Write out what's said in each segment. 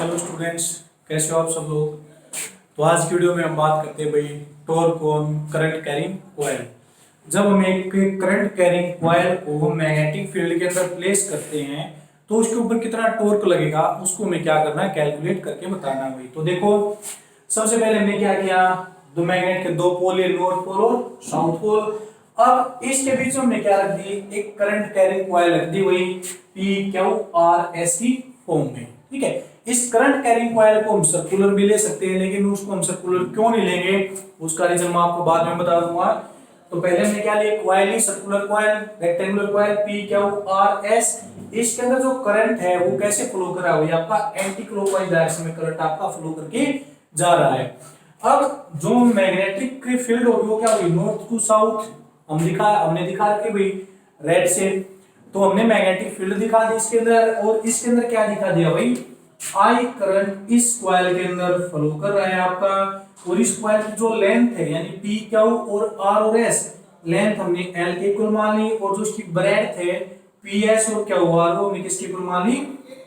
Hello students, कैसे हो आप सब लोग। तो आज की वीडियो में हम बात करते हैं भाई torque on current carrying coil. जब हम एक करंट कैरिंग कॉइल को मैग्नेटिक फील्ड के अंदर प्लेस करते हैं तो उसके ऊपर कितना टॉर्क लगेगा उसको हमें क्या करना है, कैलकुलेट करके बताना है भाई। तो देखो, सबसे पहले हमने क्या किया, दो मैग्नेट के दो पोल है, नॉर्थ पोल और साउथ पोल। अब इसके बीच में हमने क्या रख दी, एक करंट कैरिंग कॉइल रख दी वही पी क्यू आर एस की फॉर्म में। ठीक है, इस करंट कैरिंग कॉइल को हम सर्कुलर भी ले सकते हैं, लेकिन उसको हम सर्कुलर क्यों नहीं लेंगे उसका रीजन मैं आपको बाद में बता दूंगा। तो पहले हमने क्या लिया, कॉइल ही, circular coil, rectangular coil P Q R S. इसके अंदर जो करंट है वो कैसे फ्लो कर रहा है, आपका एंटी क्लॉकवाइज डायरेक्शन में करंट आपका फ्लो करके जा रहा है। अब जो मैग्नेटिक फील्ड होगी वो क्या होगी, नॉर्थ टू साउथ। हमने दिखा रखी भाई रेड से, तो हमने मैग्नेटिक फील्ड दिखा दी इसके अंदर, और इसके अंदर क्या दिखा दिया भाई, आई करंट इस कॉइल के अंदर फ्लो कर रहा है आपका। और इस कॉइल की जो लेंथ है यानी पी क्यू और आर और एस, लेंथ हमने एल के इक्वल मान ली, और जो इसकी ब्रेड्थ है पी एस और क्यू आर वो हमने किसके इक्वल मान ली,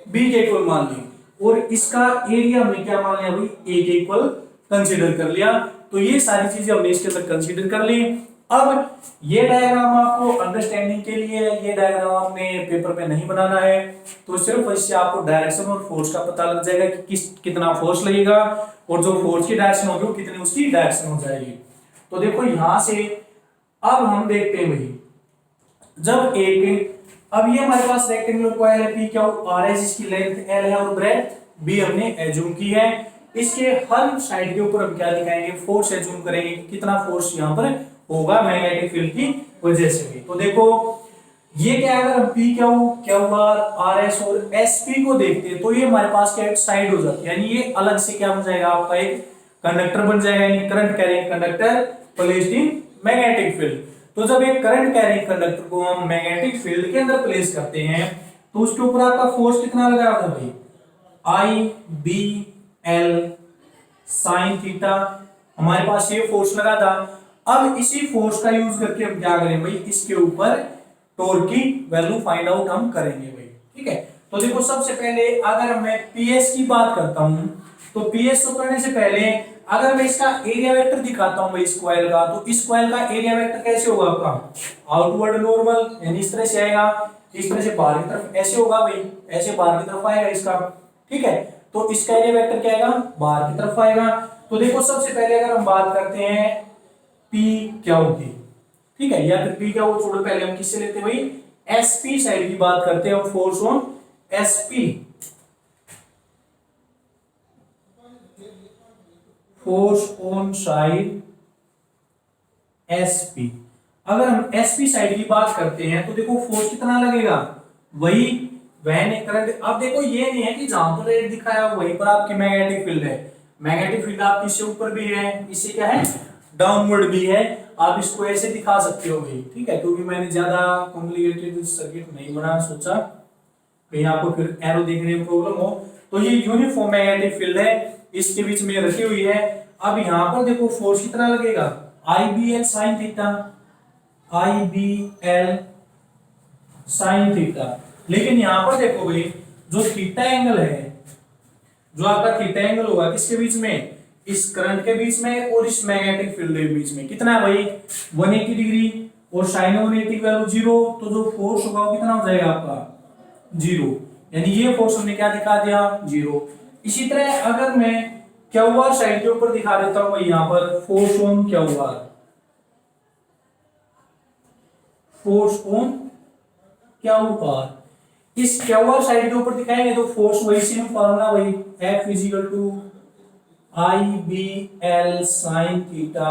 बी के इक्वल मान ली। और इसका एरिया हमने क्या मान लिया भाई, ए के इक्वल कंसीडर कर लिया। तो ये सारी चीजें हमने इसके अंदर कंसीडर कर ली। अब ये डायग्राम आपको अंडरस्टैंडिंग के लिए, ये डायग्राम आपने पेपर पे नहीं बनाना है, तो सिर्फ इससे आपको डायरेक्शन और फोर्स का पता लग जाएगा कि कितना फोर्स लगेगा, और जो फोर्स की डायरेक्शन होगी वो कितनी उसकी डायरेक्शन हो जाएगी। तो देखो यहां से अब हम देखते हैं भाई, जब अब ये हमारे पास रेक्टेंगुलर कॉइल है पी क्यू आर एस, इसकी लेंथ एल है और ब्रेड्थ बी हमने एज्यूम की है। इसके हर साइड के ऊपर हम क्या दिखाएंगे, फोर्स एज्यूम करेंगे, कितना फोर्स यहाँ पर होगा मैग्नेटिक फील्ड की वजह से भी। तो देखो ये क्या है, अगर हम P Q are R S और एस पी को देखते हैं तो ये हमारे पास क्या एक साइड हो जाती है, यानी ये अलग से क्या बन जाएगा, आपका एक कंडक्टर बन जाएगा, यानी current carrying conductor placed in magnetic field. तो जब एक करंट कैरिंग कंडक्टर को हम मैग्नेटिक फील्ड के अंदर प्लेस करते हैं तो उसके ऊपर आपका फोर्स कितना लगा था भाई, आई बी एल साइन थीटा, हमारे पास ये फोर्स लगा था। अब इसी फोर्स का यूज करके हम क्या करें भाई, इसके ऊपर टॉर्क की वैल्यू फाइंड आउट हम करेंगे भाई। ठीक है, तो देखो सबसे पहले अगर मैं पीएस की बात करता हूं तो पीएस को करने से पहले अगर मैं इसका एरिया वेक्टर दिखाता हूं भाई इस कॉइल का, तो इस कॉइल का एरिया वेक्टर कैसे होगा आपका, आउटवर्ड नॉर्मल, यानी इस तरह से आएगा, इस तरह से बाहर की तरफ ऐसे होगा भाई, ऐसे बाहर की तरफ आएगा इसका। ठीक है, तो इसका एरिया वेक्टर क्या आएगा, बाहर की तरफ आएगा। तो देखो सबसे पहले अगर हम बात करते हैं पी क्यू की, ठीक है, या फिर पी क्यू को छोड़ो, पहले हम किससे लेते हैं भाई, एसपी साइड की बात करते हैं, हम force on SP, force on side SP. अगर हम एसपी साइड की बात करते हैं तो देखो फोर्स कितना लगेगा, वही वैन करंट। अब देखो ये नहीं है कि जहां पर रेड दिखाया वहीं पर आपकी मैग्नेटिक फील्ड है, मैग्नेटिक फील्ड आपकी इससे ऊपर भी है, इससे क्या है डाउनवर्ड भी है, आप इसको ऐसे दिखा सकते हो भाई। ठीक है, क्योंकि मैंने ज्यादा कॉम्प्लिकेटेड सर्किट नहीं बनाना सोचा, कहीं आपको फिर एरो देखने में प्रॉब्लम हो। तो ये यूनिफॉर्म मैग्नेटिक फील्ड है, इसके बीच में रखी हुई है। अब यहाँ पर देखो फोर्स कितना लगेगा, आई बी एल साइन थीटा, आई बी एल साइन थीटा। लेकिन यहाँ पर देखो भाई जो थीटा एंगल है, जो आपका थीटा एंगल होगा किसके बीच में, इस करंट के बीच में और इस मैग्नेटिक फील्ड के बीच में, कितना है भाई 180 डिग्री, और साइन 180 की वैल्यू 0, तो जो फोर्स होगा वो कितना हो जाएगा आपका 0, यानी ये फोर्स हमने क्या दिखा दिया 0। इसी तरह अगर मैं क्यू आर साइड के ऊपर दिखा देता हूं यहाँ पर force on Q R, force on Q R, इस क्यू आर साइड के ऊपर दिखाएंगे तो फोर्स वही सेम फॉर्मूला वही, F equal to I B L sine theta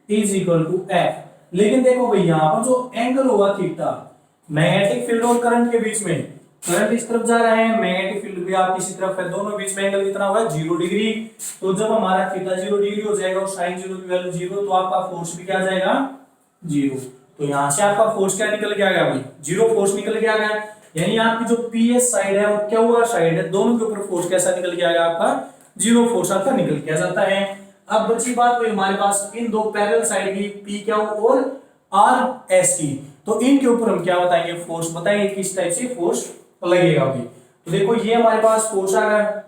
is equal to F. लेकिन देखो भाई यहाँ पर जो एंगल होगा थीटा, मैग्नेटिक फील्ड और करंट के बीच में, करंट इस तरफ जा रहा है, मैग्नेटिक फील्ड भी आप इसी तरफ है, दोनों बीच में एंगल कितना होगा 0 डिग्री। तो जब हमारा थीटा 0 डिग्री हो जाएगा और साइन 0 की वैल्यू 0, तो आपका फोर्स भी क्या जाएगा 0। तो यहाँ से आपका फोर्स क्या निकल के आ गया भाई, 0 फोर्स निकल के आ गया, यानी आपकी जो पीएस साइड है और क्यूआर साइड है, दोनों के ऊपर फोर्स कैसा निकल के आएगा, आपका 0 फोर्स आपका निकल के आ जाता है। अब बची बात हुई हमारे पास इन दो पैरेलल साइड की पी क्यू और आर एस की, तो इनके ऊपर हम क्या बताएंगे, फोर्स बताएंगे किस टाइप से फोर्स लगेगा भाई। तो देखो ये हमारे पास फोर्स आ गया,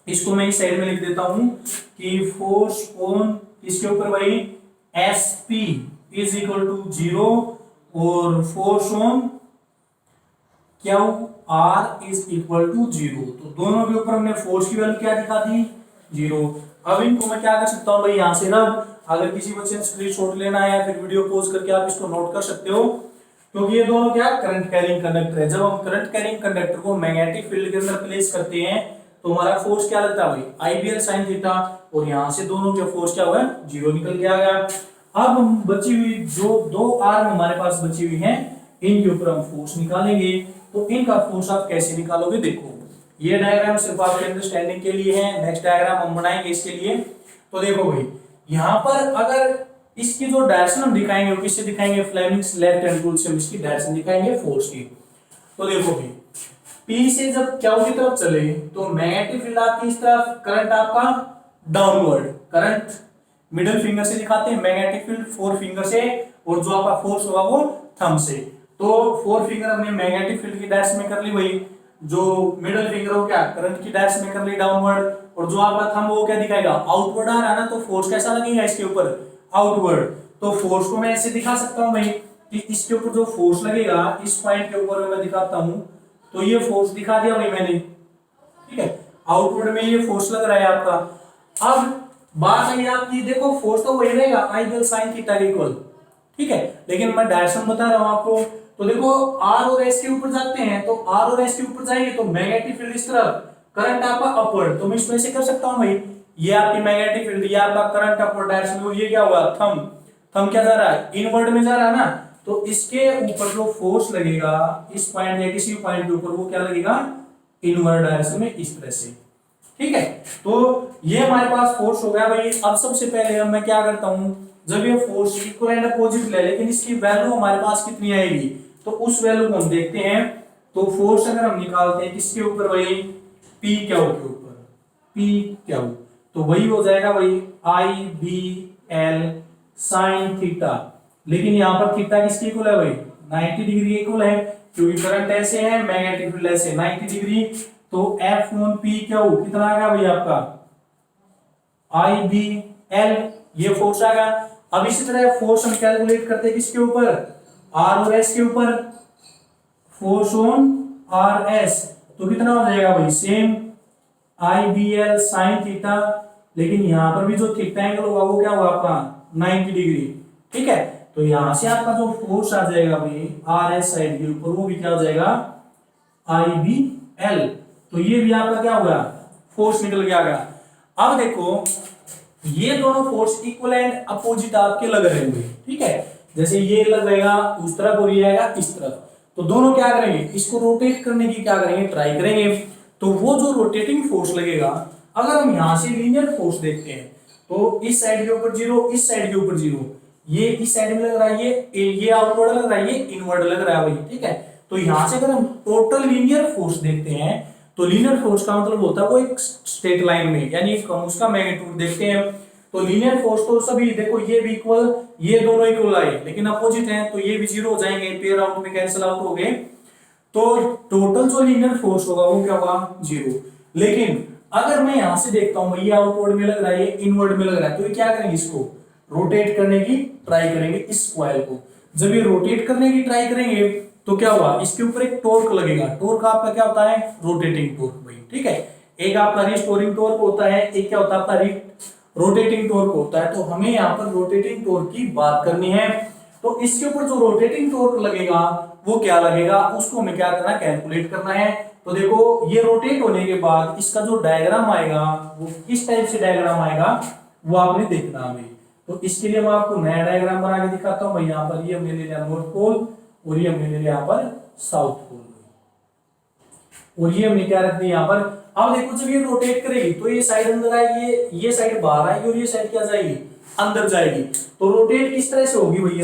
इसको मैं इस साइड में लिख देता हूं कि फोर्स ऑन इसके ऊपर भाई S P is equal to 0 और force on Q R is equal to 0। तो दोनों के ऊपर हमने फोर्स की वैल्यू क्या दिखा दी, 0। अब इनको मैं क्या कर सकता हूं भाई, यहां से ना अगर किसी बच्चे ने स्क्रीनशॉट लेना है या फिर वीडियो पॉज करके आप इसको नोट कर सकते हो, क्योंकि ये दोनों क्या करंट कैरिंग कंडक्टर है। जब हम करंट कैरिंग कंडक्टर को मैग्नेटिक फील्ड के अंदर प्लेस करते हैं तो हमारा फोर्स क्या लगता है भाई, आईबीएल साइन थीटा, और यहां से दोनों के फोर्स क्या हुआ, 0 निकल के आ गया। अब हम बची हुई जो दो आर्म हमारे पास बची हुई हैं, इनके ऊपर हम फोर्स निकालेंगे। तो इनका फोर्स आप कैसे निकालोगे, देखो ये डायग्राम सिर्फ आपके अंडरस्टैंडिंग के लिए है, नेक्स्ट डायग्राम हम बनाएंगे इसके लिए। तो देखो भाई यहां पर अगर इसकी जो डायरेक्शन हम दिखाएंगे वो किससे दिखाएंगे, फ्लेमिंग्स लेफ्ट हैंड रूल से हम इसकी डायरेक्शन दिखाएंगे फोर्स की। तो देखो भाई P से जब क्यू की तरफ चले तो मैग्नेटिक फील्ड आपकी इस तरफ, करंट आपका डाउनवर्ड, करंट मिडिल फिंगर से दिखाते हैं, मैग्नेटिक फील्ड फोर फिंगर से, और जो आपका फोर्स होगा वो थंब से। तो फोर फिंगर हमने मैग्नेटिक फील्ड की डायरेक्शन में कर ली भाई, जो मिडिल फिंगर हो क्या करंट की डायरेक्शन में कर ली डाउनवर्ड, और जो आपका थंब वो क्या दिखाएगा, आउटवर्ड आ रहा है ना, तो फोर्स कैसा लगेगा इसके ऊपर, आउटवर्ड। तो फोर्स को मैं ऐसे दिखा सकता हूं भाई कि इसके ऊपर जो फोर्स लगेगा इस पॉइंट के ऊपर मैं दिखाता हूं, तो ये फोर्स दिखा दिया भाई मैंने, ठीक है, आउटवर्ड में ये फोर्स लग रहा है आपका। अब बात आई आपकी, देखो फोर्स तो वही रहेगा आइडियल साइन थीटा के इक्वल, ठीक है, लेकिन मैं डायरेक्शन बता रहा हूं आपको। तो देखो आर और एस के ऊपर जाते हैं, तो आर और एस के ऊपर जाएंगे तो मैग्नेटिक फील्ड इस तरफ, करंट आपका अपवर्ड, तो मैं इसमें से कर सकता हूं भाई, ये आपकी मैग्नेटिक फील्ड, ये आपका करंट अपवर्ड डायरेक्शन, और ये क्या हुआ, थंब, थंब क्या जा रहा है, इनवर्ड में जा रहा है ना, तो इसके ऊपर जो फोर्स लगेगा इस पॉइंट या किसी पॉइंट के ऊपर वो क्या लगेगा, इनवर्ड डायरेक्शन में इस तरह से, ठीक है। तो ये हमारे पास फोर्स हो गया भाई। अब सबसे पहले मैं क्या करता हूं, जब ये फोर्स इक्वल एंड अपोजिट ले, लेकिन इसकी वैल्यू हमारे पास कितनी आएगी, तो उस वैल्यू को हम देखते हैं। तो फोर्स अगर हम निकालते हैं किसके ऊपर भाई, पी क्यू के ऊपर, पी क्यू, तो वही हो जाएगा भाई आई बी एल साइन थीटा, लेकिन यहां पर थीटा किसके इक्वल है भाई, 90 डिग्री इक्वल है, क्योंकि करंट ऐसे है मैग्नेटिक फील्ड ऐसे 90 डिग्री। तो एफ ऑन पी क्यू कितना आ गया भाई आपका, आई बी एल, ये फोर्स आ गया। अब इसी तरह फोर्स हम कैलकुलेट करते हैं किसके ऊपर, आर और एस के ऊपर, फोर्स ऑन आर एस, तो कितना हो जाएगा भाई, सेम आई बी एल साइन थीटा, लेकिन यहां पर भी जो थीटा एंगल होगा वो क्या होगा आपका 90 डिग्री, ठीक है। तो यहां से आपका जो फोर्स आ जाएगा भाई आर एस साइड के ऊपर, वो भी क्या हो जाएगा आई बी एल, तो ये भी आपका क्या होगा, फोर्स निकल के आ गया। अब देखो ये दोनों फोर्स इक्वल एंड अपोजिट आपके लग रहे होंगे, ठीक है, जैसे ये लगेगा उस तरफ और ये आएगा इस तरफ, तो दोनों क्या करेंगे, इसको रोटेट करने की क्या करेंगे, ट्राई करेंगे। तो वो जो रोटेटिंग फोर्स लगेगा, अगर हम यहां से लीनियर फोर्स देखते हैं तो इस साइड के ऊपर 0, इस साइड के ऊपर 0, ये इस साइड में लग रहा है, ये आउटवर्ड लग रहा है, ये इनवर्ड लग रहा है भाई, ठीक है। तो यहां से अगर हम टोटल लीनियर फोर्स देखते हैं, तो लीनियर फोर्स का मतलब होता है वो एक स्ट्रेट लाइन में, यानी उसका मैग्नीट्यूड देखते हैं। तो लीनियर फोर्स तो सभी देखो ये भी इक्वल, ये दोनों इक्वल आए, लेकिन अपोजिट हैं तो ये भी 0 हो जाएंगे, पेयर आउट में कैंसिल आउट हो गए, तो टोटल जो लीनियर फोर्स होगा वो क्या होगा, 0। लेकिन अगर मैं यहां से देखता हूं ये आउटवर्ड में लग रहा है, ये इनवर्ड में लग रहा है, तो ये क्या करेंगे, इसको रोटेट करने की ट्राई करेंगे इस कॉइल को। जब ये रोटेट करने की ट्राई करेंगे तो क्या हुआ, इसके ऊपर एक टॉर्क लगेगा, टॉर्क आपका क्या होता है, रोटेटिंग टॉर्क भाई, ठीक है। एक आपका रिस्टोरिंग टॉर्क होता है, एक क्या होता है आपका रोटेटिंग टॉर्क होता है। तो हमें यहाँ पर रोटेटिंग टॉर्क की बात करनी है, तो इसके ऊपर जो रोटेटिंग टॉर्क लगेगा वो क्या लगेगा, उसको हमें क्या करना है, कैलकुलेट करना है। तो देखो ये रोटेट होने के बाद इसका जो डायग्राम आएगा वो किस टाइप से डायग्राम आएगा वो आपने देखना है। तो इसके लिए मैं आपको नया डायग्राम बना के दिखाता हूं भाई। यहाँ पर ये हमने ले लिया नॉर्थ पोल और ये हमने ले लिया यहाँ पर साउथ पोल, और ये हमने क्या रख दिया यहाँ पर। अब देखो जब ये रोटेट करेगी तो ये साइड अंदर आएगी, ये साइड बाहर आएगी, और ये साइड क्या जाएगी, अंदर जाएगी। तो रोटेट किस तरह से होगी भाई,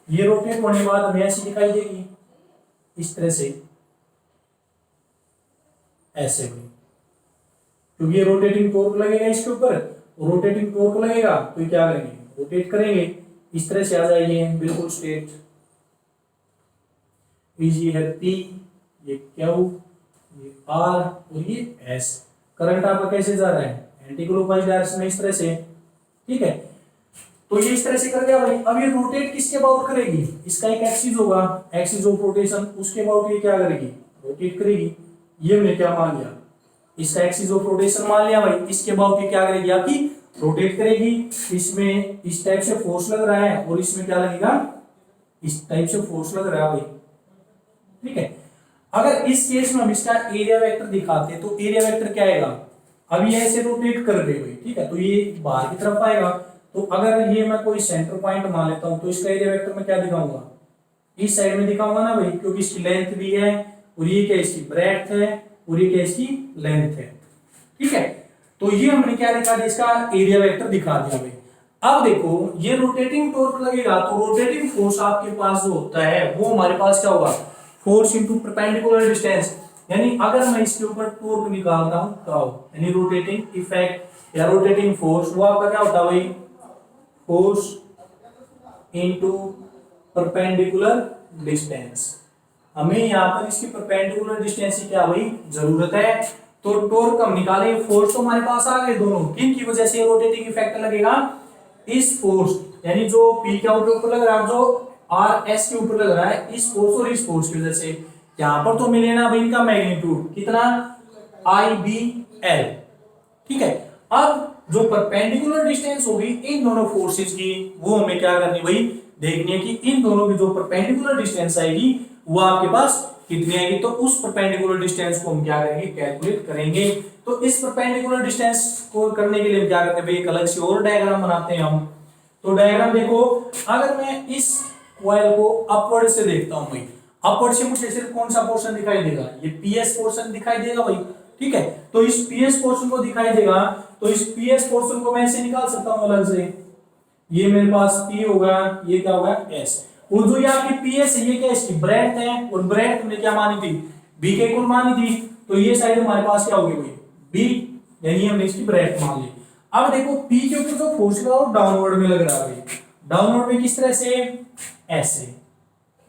ये रोटेट होने के बाद हमें ऐसी दिखाई देगी इस तरह से, ऐसे भी, क्योंकि ये रोटेटिंग टॉर्क लगेगा इसके ऊपर, रोटेटिंग टॉर्क लगेगा तो ये क्या करेंगे, रोटेट करेंगे, इस तरह से आ जाएंगे बिल्कुल स्ट्रेट। ये है पी, ये क्यू, ये आर और ये एस। करंट आपका कैसे जा रहा है, एंटी क्लॉकवाइज डायरेक्शन में, इस तरह से, ठीक है। तो ये इस तरह से कर दिया भाई। अब ये रोटेट किसके अबाउट करेगी, इसका एक एक्सिस होगा, एक्सिस ऑफ रोटेशन, उसके अबाउट ये क्या करेगी, रोटेट करेगी। ये हमने क्या मान लिया, इसका एक्सिस ऑफ रोटेशन मान लिया भाई। इसके अबाउट ये क्या करेगी, आपकी रोटेट करेगी। इसमें इस टाइप से फोर्स लग रहा है और इसमें क्या लगेगा, इस टाइप से फोर्स लग रहा है भाई, ठीक है। अगर इस केस में हम इसका एरिया वेक्टर दिखाते हैं तो एरिया वेक्टर क्या आएगा, अब ये ऐसे रोटेट कर रहे भाई, ठीक है, तो ये बाहर की तरफ आएगा। तो अगर ये मैं कोई सेंटर पॉइंट मान लेता हूं तो इसका एरिया वेक्टर मैं क्या दिखाऊंगा, इस साइड में दिखाऊंगा ना भाई, क्योंकि इसकी लेंथ भी है और ये क्या इसकी ब्रेड्थ है और ये क्या इसकी लेंथ है, ठीक है। तो ये हमने क्या दिखा दिया, इसका एरिया वेक्टर दिखा दिया भाई। अब देखो ये रोटेटिंग टॉर्क लगेगा तो रोटेटिंग फोर्स आपके पास जो होता है वो हमारे पास क्या होगा, फोर्स इनटू परपेंडिकुलर डिस्टेंस। यानी अगर मैं इसके ऊपर टॉर्क निकालता हूं तो यानी रोटेटिंग इफेक्ट या रोटेटिंग फोर्स, वो आपका क्या होता है भाई, फोर्स इनटू परपेंडिकुलर डिस्टेंस। हमें यहाँ पर इसकी परपेंडिकुलर डिस्टेंस की क्या भाई जरूरत है। तो टॉर्क हम निकालेंगे, फोर्स तो हमारे पास आ गए दोनों, किन की वजह से रोटेटिंग इफेक्ट लगेगा, इस फोर्स यानी जो पी के ऊपर लग रहा है, जो आर एस के ऊपर लग रहा है, इस फोर्स और इस फोर्स की वजह से। यहां पर तो मिले ना भाई इनका मैग्नीट्यूड कितना, आई बी एल, ठीक है। अब जो परपेंडिकुलर डिस्टेंस होगी इन दोनों फोर्सेस की, वो हमें क्या करनी भाई, देखनी है कि इन दोनों की जो परपेंडिकुलर डिस्टेंस आएगी वो आपके पास कितनी आएगी। तो उस परपेंडिकुलर डिस्टेंस को हम क्या करेंगे, कैलकुलेट करेंगे। तो इस परपेंडिकुलर डिस्टेंस को करने के लिए हम क्या करते हैं भाई, एक अलग से और डायग्राम बनाते हैं हम। तो डायग्राम देखो, अगर मैं इस कॉइल को अपवर्ड से देखता हूं भाई, अपवर्ड से मुझे सिर्फ कौन सा पोर्शन दिखाई देगा, ये पीएस पोर्शन दिखाई देगा भाई, ठीक है। तो इस पीएस पोर्शन को दिखाई देगा, तो इस पीएस पोर्शन को मैं ऐसे निकाल सकता हूं अलग से, ये मेरे पास पी होगा, ये क्या होगा एस, और जो ये आपकी पीएस है ये क्या इसकी ब्रेड्थ है, और ब्रेड्थ हमने क्या मानी थी, बी के इक्वल मानी थी। तो ये साइड हमारे पास क्या होगी भाई, बी, यानी हमने इसकी ब्रेड्थ मान ली। अब देखो पी के ऊपर जो फोर्स लगा वो डाउनवर्ड में लग रहा है भाई, डाउनवर्ड में किस तरह से, ऐसे,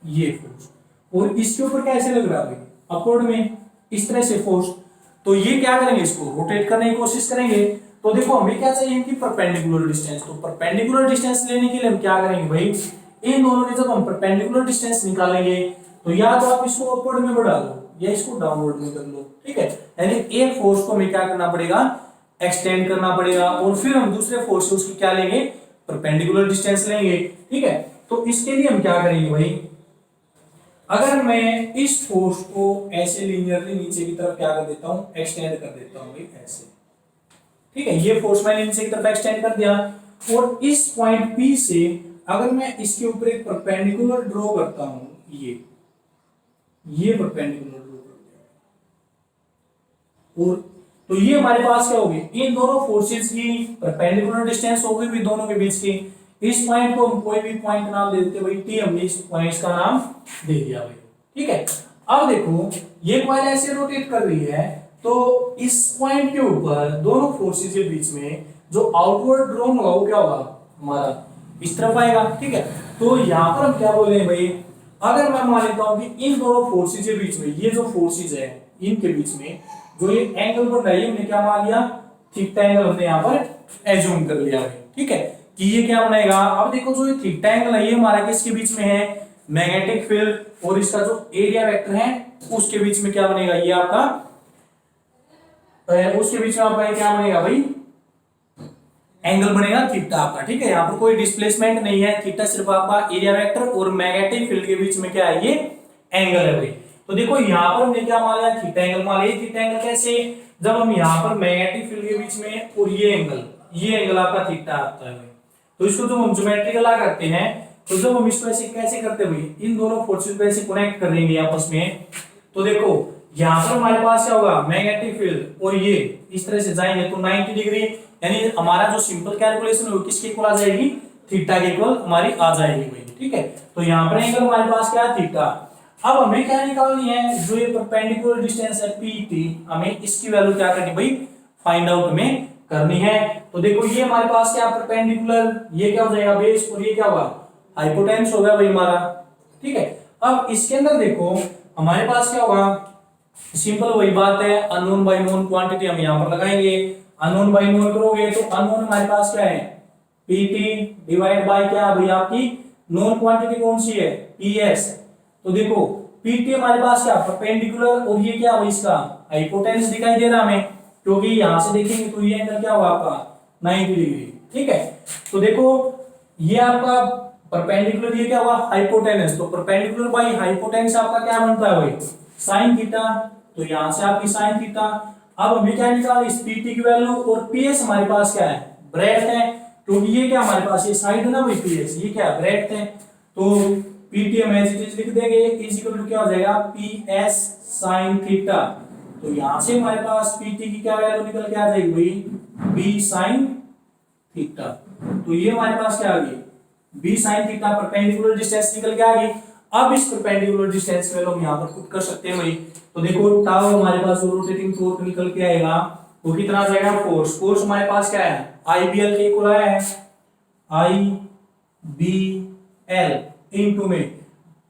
ये फोर्स, और इसके ऊपर कैसे लग रहा है भाई, अपवर्ड में, इस तरह से फोर्स। तो ये क्या करेंगे, इसको रोटेट करने की कोशिश करेंगे। तो देखो हमें क्या चाहिए, इनकी परपेंडिकुलर डिस्टेंस। तो परपेंडिकुलर डिस्टेंस लेने के लिए हम क्या करेंगे भाई, इन दोनों की जब हम परपेंडिकुलर डिस्टेंस निकालेंगे तो या तो आप इसको अपवर्ड में बढ़ा लो या इसको डाउनवर्ड में कर लो, ठीक है। यानी एक फोर्स को हमें क्या करना पड़ेगा, एक्सटेंड करना पड़ेगा, और फिर हम दूसरे फोर्स से उसकी क्या लेंगे, परपेंडिकुलर डिस्टेंस लेंगे, ठीक है। तो इसके लिए हम क्या करेंगे भाई, अगर मैं इस फोर्स को ऐसे लीनियरली नीचे की तरफ क्या कर देता हूं, एक्सटेंड कर देता हूं भाई ऐसे, ठीक है। ये फोर्स मैंने नीचे की तरफ एक्सटेंड कर दिया, और इस पॉइंट P से अगर मैं इसके ऊपर एक परपेंडिकुलर ड्रॉ करता हूं, ये परपेंडिकुलर ड्रॉ कर दिया, और तो ये हमारे पास क्या होगी, इन दोनों फोर्सेस की परपेंडिकुलर डिस्टेंस होगी भी दोनों के बीच की। इस पॉइंट को हम कोई भी पॉइंट नाम दे देते भाई टी, हमने इस पॉइंट का नाम दे दिया भाई, ठीक है। अब देखो ये कॉइल ऐसे रोटेट कर रही है, तो इस पॉइंट के ऊपर दोनों फोर्सेस के बीच में जो आउटवर्ड ड्रॉ होगा वो क्या होगा, हमारा इस तरफ आएगा, ठीक है। तो यहां पर हम क्या बोल रहे हैं भाई, अगर मैं मान लेता हूं कि इन दोनों फोर्सेस के बीच में, ये जो फोर्सेस है इनके बीच में जो ये एंगल बन रहा है, हमने क्या मान लिया, थीटा एंगल हमने यहां पर एज्यूम कर लिया भाई, ठीक है, कि ये क्या बनेगा। अब देखो जो ये थीटा एंगल है ये हमारा किसके बीच में है, मैग्नेटिक फील्ड और इसका जो एरिया वेक्टर है उसके बीच में क्या बनेगा, ये आपका उसके बीच में आपका क्या बनेगा भाई, एंगल बनेगा थीटा आपका, ठीक है। यहाँ पर कोई डिस्प्लेसमेंट नहीं है, थीटा सिर्फ आपका एरिया वेक्टर और मैग्नेटिक फील्ड के बीच में क्या है, ये एंगल है भाई। तो देखो यहाँ पर हमने क्या मान लिया, थीटा एंगल मान लिया। थीटा एंगल कैसे, जब हम यहाँ पर मैग्नेटिक फील्ड के बीच में और ये एंगल आपका थीटा आता है भाई। तो इसको जब हम ज्योमेट्रिकल ला करते हैं, तो जब हम इसको ऐसे कैसे करते हैं भाई, इन दोनों फोर्सेस को ऐसे कनेक्ट करेंगे आपस में, तो देखो यहाँ पर हमारे पास क्या होगा, मैग्नेटिक फील्ड, और ये इस तरह से जाएंगे तो 90 डिग्री, यानी हमारा जो सिंपल कैलकुलेशन है किसके इक्वल आ जाएगी, थीटा के इक्वल हमारी आ जाएगी भाई, ठीक है। तो यहाँ पर एंगल हमारे पास क्या है, थीटा। अब हमें क्या निकालनी है, जो ये परपेंडिकुलर डिस्टेंस है PT, हमें इसकी वैल्यू क्या करनी भाई, फाइंड आउट हमें करनी है। तो देखो ये हमारे पास क्या परपेंडिकुलर, ये क्या हो जाएगा बेस, और ये क्या होगा हाइपोटेन्यूस होगा भाई हमारा, ठीक है। अब इसके अंदर देखो हमारे पास क्या होगा, सिंपल वही बात है, अननोन बाई नोन क्वांटिटी हम यहां पर लगाएंगे। अननोन बाई नोन करोगे तो अननोन हमारे पास क्या है, पीटी डिवाइड बाय क्या भाई आपकी नोन क्वांटिटी कौन सी है, पीएस। तो देखो पीटी हमारे पास क्या परपेंडिकुलर, और ये क्या भाई इसका हाइपोटेन्यूस दिखाई दे रहा हमें, क्योंकि यहां से देखेंगे तो ये एंगल क्या होगा आपका 90 डिग्री। ठीक है, तो देखो ये आपका परपेंडिकुलर, ये क्या हुआ हाइपोटेन्यूस, तो परपेंडिकुलर बाई हाइपोटेन्यूस आपका क्या बनता है भाई साइन थीटा। तो यहां से आपकी साइन थीटा। अब हमें क्या निकाला इस पीटी की वैल्यू, और पीएस हमारे पास क्या है ब्रेथ है, क्योंकि ये क्या हमारे पास ये साइड है ना भाई पीएस, ये क्या है ब्रेथ है। तो पीटी हम एज इट इज लिख देंगे, इज इक्वल टू क्या हो जाएगा पीएस साइन थीटा। तो यहां से हमारे पास पीटी की क्या वैल्यू निकल के आ जाएगी भाई बी साइन थीटा। तो ये हमारे पास क्या आ गई B sine theta, perpendicular distance निकल के आ गई। अब इस परपेंडिकुलर डिस्टेंस वैल्यू हम यहां पर पुट कर सकते हैं भाई। तो देखो टाउ हमारे पास जो रोटेटिंग टॉर्क निकल के आएगा वो कितना आ जाएगा फोर्स। फोर्स हमारे पास क्या है आईबीएल के इक्वल है, आई बी एल इनटू में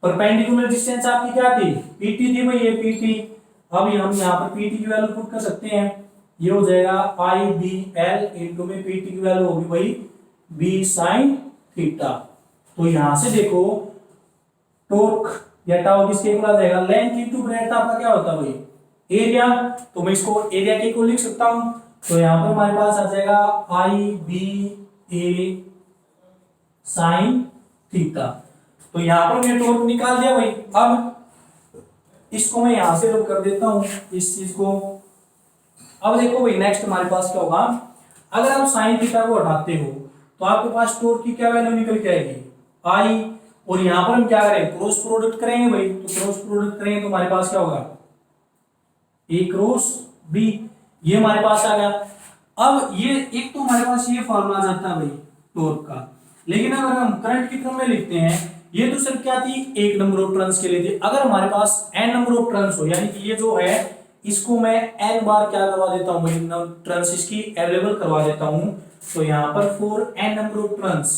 परपेंडिकुलर डिस्टेंस आपकी क्या थी पीटी थी भाई, ये पीटी। अब हम यहाँ पर पीटी की वैल्यू पुट कर सकते हैं, ये हो जाएगा आई बी एल इनटू में पीटी की वैल्यू होगी भाई बी साइन थीटा। तो यहां से देखो टॉर्क या टाउ किसके इक्वल आ जाएगा लेंथ इनटू ब्रेड्थ आपका क्या होता है भाई एरिया। तो मैं इसको एरिया के इक्वल लिख सकता हूं। तो यहां पर हमारे पास आ जाएगा आई बी ए साइन थीटा। तो यहां पर मैं टॉर्क निकाल दिया भाई। अब इसको मैं यहां से रब कर देता हूं इस चीज को। अब देखो भाई नेक्स्ट हमारे पास क्या होगा, अगर आप साइन थीटा को हटाते हो तो आपके पास टॉर्क की क्या वैल्यू निकल के आएगी आई, और यहां पर हम क्या करें क्रॉस प्रोडक्ट करेंगे भाई। तो क्रॉस प्रोडक्ट करेंगे तो हमारे पास क्या होगा ए क्रॉस बी, ये हमारे पास आ गया। अब ये एक तो हमारे पास ये फॉर्मूला आ जाता है भाई टॉर्क का, लेकिन अगर हम करंट की टर्म में लिखते हैं, ये तो सिर्फ क्या थी एक नंबर ऑफ टर्न्स के लिए थी। अगर हमारे पास n नंबर ऑफ टर्न्स हो, यानी कि ये जो है इसको मैं n बार क्या करवा देता हूं भाई टर्न्स इसकी अवेलेबल करवा देता हूं। तो यहां पर for n number of turns,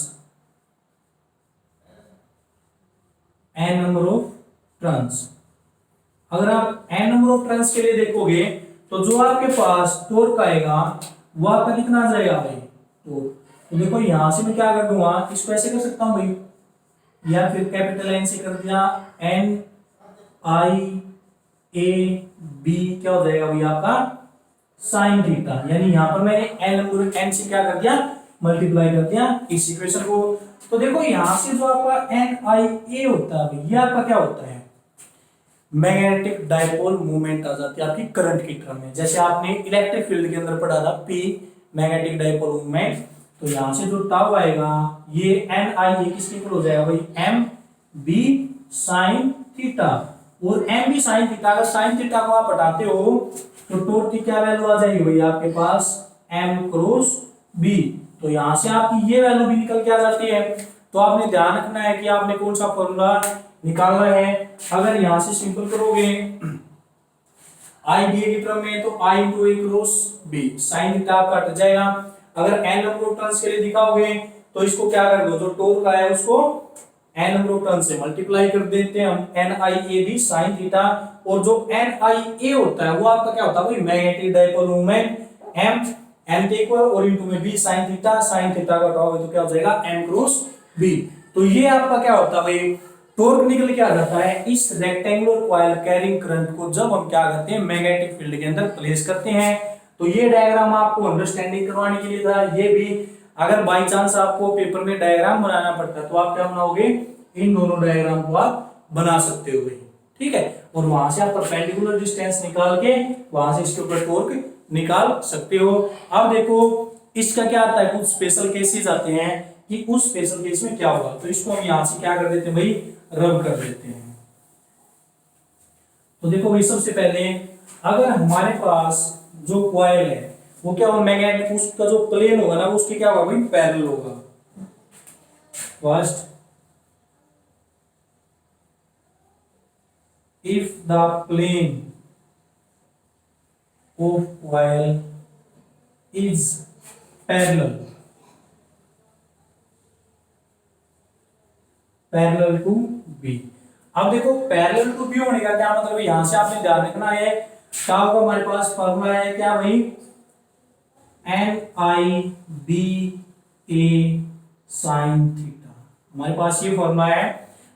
n number of turns, अगर आप n नंबर ऑफ टर्न्स के लिए देखोगे तो जो आपके पास टॉर्क आएगा वो आपका कितना आ जाएगा भाई तो देखो यहां से मैं क्या कर दूंगा, इसको ऐसे कर सकता हूं भाई, या फिर कैपिटल एन से कर दिया एन आई ए बी, क्या हो जाएगा भाई आपका साइन थीटा। यानी यहां पर मैंने एन नंबर एन से क्या कर दिया मल्टीप्लाई कर दिया इस इक्वेशन को। तो देखो यहां से जो आपका एन आई ए होता है ये आपका क्या होता है मैग्नेटिक डायपोल मूवमेंट आ जाती है आपकी करंट की टर्म में। जैसे आपने इलेक्ट्रिक फील्ड के अंदर पढ़ा था पी मैग्नेटिक डायपोल मूवमेंट। तो यहां से जो टाउ आएगा ये एन आई ए किसके इक्वल हो जाएगा भाई एम बी साइन थीटा। और एम बी साइन थीटा, अगर साइन थीटा को आप हटाते हो तो टॉर्क की क्या वैल्यू आ जाएगी भाई आपके पास एम क्रॉस बी। तो यहां से आपकी ये वैल्यू भी निकल के आ जाती है। तो आपने ध्यान रखना है कि आपने कौन सा फॉर्मूला निकालना है। अगर यहां से सिंपल करोगे आई बी ए की टर्म में तो आई इंटू ए क्रॉस बी साइन थीटा आपका हट जाएगा। अगर एन नंबर ऑफ टर्न्स के लिए दिखाओगे तो इसको क्या कर दो जो टॉर्क आया है उसको एन नंबर ऑफ टर्न से मल्टीप्लाई कर देते हैं हम N I A B sine theta. और जो एन आई ए होता है वो आपका क्या होता है भाई magnetic dipole movement M N के इक्वल और इनटू में बी साइन थीटा का हटाओगे तो क्या हो जाएगा एम क्रॉस बी। तो ये आपका क्या होता है भाई टॉर्क निकल के आ जाता है इस रेक्टेंगुलर कॉइल कैरिंग करंट को जब हम क्या करते हैं मैग्नेटिक फील्ड के अंदर प्लेस करते हैं। तो ये डायग्राम आपको अंडरस्टैंडिंग करवाने के लिए था। ये भी अगर बाय चांस आपको पेपर में डायग्राम बनाना पड़ता है तो आप क्या बनाओगे इन दोनों डायग्राम को आप बना सकते हो भाई, ठीक है। और वहां से आप परपेंडिकुलर डिस्टेंस निकाल के वहां से इसके ऊपर टॉर्क निकाल सकते हो। अब देखो इसका क्या आता है कुछ स्पेशल केसेस आते हैं कि उस स्पेशल केस में क्या होगा। तो इसको हम यहां से क्या कर देते हैं भाई रब कर देते हैं। तो देखो भाई सबसे पहले अगर हमारे पास जो कॉइल है वो क्या होगा मैग्नेटिक उसका जो प्लेन होगा ना उसके क्या होगा भाई पैरेलल होगा। First if the plane of coil is parallel to B, अब देखो पैरेलल टू बी होने का क्या मतलब है, यहां से आपने ध्यान रखना है क्या होगा, हमारे पास फॉर्मूला है क्या भाई, एन आई बी ए साइन थीटा, हमारे पास ये फॉर्मूला है।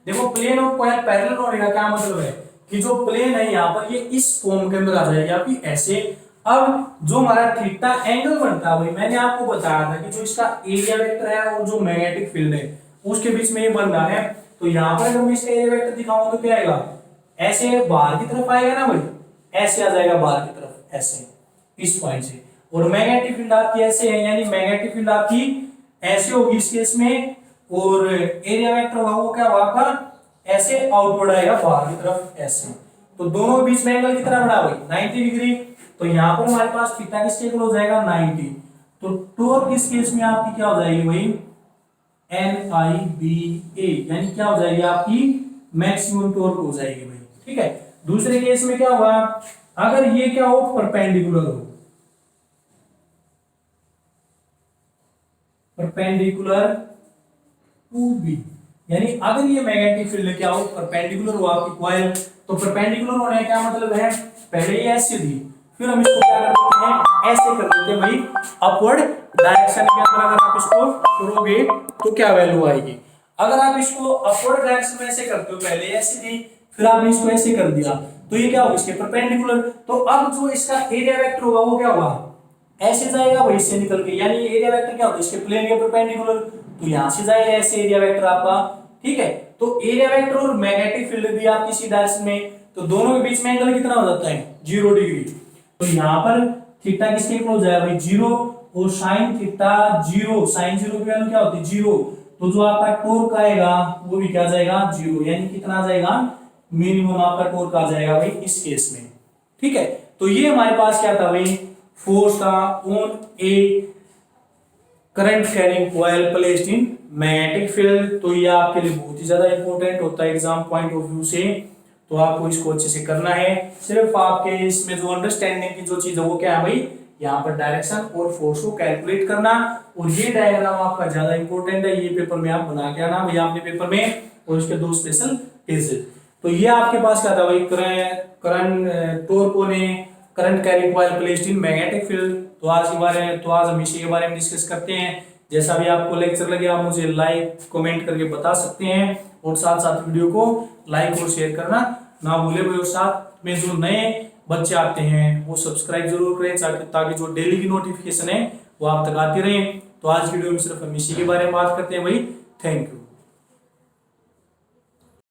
देखो प्लेन ऑफ क्वायर पैरेलल होने का क्या मतलब है कि जो प्लेन है यहाँ पर ये इस फॉर्म के अंदर आ जाएगा कि ऐसे। अब जो हमारा थीटा एंगल बनता है भाई, मैंने आपको बताया था कि जो इसका एरिया वेक्टर है और जो मैग्नेटिक फील्ड है उसके बीच में ये बन रहा है। तो यहाँ पर अगर मैं इसका एरिया वेक्टर दिखाऊंगा तो क्या आएगा, ऐसे बाहर की तरफ आएगा ना भाई, ऐसे आ जाएगा बाहर की तरफ ऐसे इस पॉइंट से। और मैग्नेटिक फील्ड आपकी ऐसे है, यानी मैग्नेटिक फील्ड आपकी ऐसे होगी इस केस में, और एरिया वेक्टर होगा वो क्या होगा आपका, ऐसे आउटवर्ड आएगा बाहर की तरफ ऐसे। तो दोनों के बीच में एंगल कितना बना भाई, 90 डिग्री। तो यहाँ पर हमारे पास थीटा किसके इक्वल हो जाएगा, 90। तो टॉर्क इस केस में आपकी क्या हो जाएगी भाई, एन आई बी ए, यानी क्या हो जाएगी आपकी मैक्सिमम टॉर्क हो जाएगी भाई, ठीक है। दूसरे केस में क्या होगा, अगर ये क्या हो परपेंडिकुलर हो, परपेंडिकुलर टू बी, यानी अगर ये मैग्नेटिक फील्ड क्या हो परपेंडिकुलर हो आपकी कॉइल, तो परपेंडिकुलर होने का क्या मतलब है, पहले ये ऐसे थी फिर हम इसको क्या कर देते हैं, ऐसे कर देते हैं भाई, अपवर्ड डायरेक्शन के अंदर अगर आप इसको करोगे तो क्या वैल्यू आएगी। अगर आप इसको अपवर्ड डायरेक्शन में ऐसे करते हो, पहले ऐसे थी फिर आपने इसको ऐसे कर दिया तो ये क्या होगा, इसके परपेंडिकुलर। तो अब जो इसका एरिया वेक्टर होगा वो क्या होगा, ऐसे जाएगा भाई इससे निकल के, यानी एरिया वेक्टर क्या होता है, इसके प्लेन के परपेंडिकुलर, तो यहां से जाएगा ऐसे एरिया वेक्टर आपका, ठीक है। तो एरिया वेक्टर और मैग्नेटिक फील्ड भी आपकी इसी डायरेक्शन में, तो दोनों के बीच में एंगल कितना हो जाता है, 0 डिग्री। तो यहाँ पर थीटा किसके इक्वल हो जाएगा भाई, 0, और साइन थीटा 0, साइन 0 की वैल्यू क्या होती है, 0। तो जो आपका टॉर्क आएगा वो भी क्या जाएगा, 0, यानी कितना आ जाएगा, मिनिमम आपका टॉर्क आ जाएगा भाई इस केस में, ठीक है। तो ये हमारे पास क्या था भाई, फोर्स था on A current carrying coil placed in magnetic field. तो ये आपके लिए बहुत ही ज्यादा इंपॉर्टेंट होता है एग्जाम पॉइंट ऑफ व्यू से, तो आपको इसको अच्छे से करना है। सिर्फ आपके इसमें जो अंडरस्टैंडिंग की जो चीज है वो क्या है भाई, यहाँ पर डायरेक्शन और फोर्स को कैलकुलेट करना, और ये डायग्राम आपका ज्यादा इंपॉर्टेंट है, ये पेपर में आप बना के आना भैया अपने पेपर में, और इसके 2 स्पेशल केसेस। तो ये आपके पास क्या था भाई, current torque on A current carrying coil placed in magnetic field. तो आज हम इसी के बारे में डिस्कस करते हैं। जैसा भी आपको लेक्चर लगे आप मुझे लाइक कमेंट करके बता सकते हैं, और साथ साथ वीडियो को लाइक और शेयर करना ना भूले भाई, और साथ में जो नए बच्चे आते हैं वो सब्सक्राइब जरूर करें ताकि जो डेली की नोटिफिकेशन है वो आप तक आती रहे। तो आज की वीडियो में सिर्फ हम इसी के बारे में बात करते हैं भाई। Thank you.